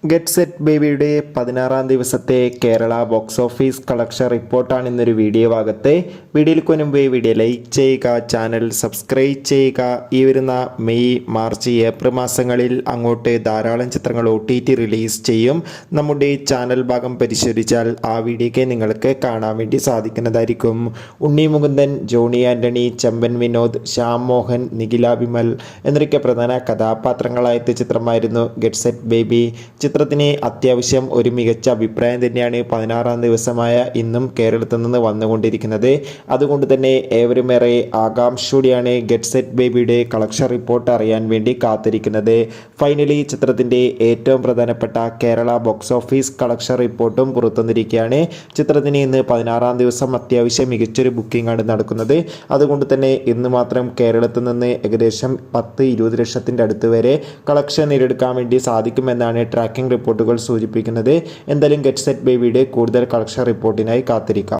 Get set ബേബിയുടെ 16-ാം ദിവസത്തെ Kerala box office collection റിപ്പോർട്ടാണ് ഇന്നൊരു വീഡിയോ ഭാഗത്തെ. വീഡിയോയ്ക്ക് മുൻപ് വീഡിയോ ലൈക്ക് ചെയ്യുക, ചാനൽ സബ്സ്ക്രൈബ് ചെയ്യുക. ഈ വരുന്ന മെയ്, മാർച്ച്, ഏപ്രിൽ മാസങ്ങളിൽ അങ്ങോട്ട് ധാരാളം ചിത്രങ്ങൾ OTT റിലീസ് ചെയ്യും. നമ്മുടെ ചാനൽ ഭാഗം പരിശോധിച്ചാൽ ആ വീഡിയോയ്ക്ക് നിങ്ങൾക്ക് കാണാൻ വേണ്ടി സാധിക്കുന്നതായിരിക്കും. ഉണ്ണി മുകുന്ദൻ, ജോണി ആൻ്റണി, ചെമ്പൻ വിനോദ്, ശ്യാം മോഹൻ, നിഖില വിമൽ എന്നൊക്കെ പ്രധാന കഥാപാത്രങ്ങളായ ചിത്രമായിരുന്നു ഗെറ്റ് സെറ്റ് ബേബി. ചിത്രത്തിന് അത്യാവശ്യം ഒരു മികച്ച അഭിപ്രായം തന്നെയാണ് 16-ാം ദിവസമായ ഇന്നും കേരളത്തിൽ നിന്ന് വന്നുകൊണ്ടിരിക്കുന്നത്. അതുകൊണ്ട് തന്നെ ഏവരുമേറെ ആകാംക്ഷയോടെയാണ് ഗെറ്റ് സെറ്റ് ബേബിയുടെ കളക്ഷൻ റിപ്പോർട്ട് അറിയാൻ വേണ്ടി കാത്തിരിക്കുന്നത്. ഫൈനലി ചിത്രത്തിൻ്റെ ഏറ്റവും പ്രധാനപ്പെട്ട കേരള ബോക്സ് ഓഫീസ് കളക്ഷൻ റിപ്പോർട്ടും പുറത്തുവന്നിരിക്കുകയാണ്. ചിത്രത്തിന് ഇന്ന് 16-ാം ദിവസം അത്യാവശ്യം മികച്ചൊരു ബുക്കിംഗ് ആണ് നടക്കുന്നത്. അതുകൊണ്ട് തന്നെ ഇന്ന് മാത്രം കേരളത്തിൽ നിന്ന് ഏകദേശം 10-20 ലക്ഷത്തിൻ്റെ അടുത്ത് വരെ കളക്ഷൻ നേടിയെടുക്കാൻ വേണ്ടി സാധിക്കുമെന്നാണ് ട്രാക്കിംഗ് റിപ്പോർട്ടുകൾ സൂചിപ്പിക്കുന്നത്. എന്തായാലും ഗെറ്റ് സെറ്റ് ബേബിയുടെ കൂടുതൽ കളക്ഷൻ റിപ്പോർട്ടിനായി കാത്തിരിക്കാം.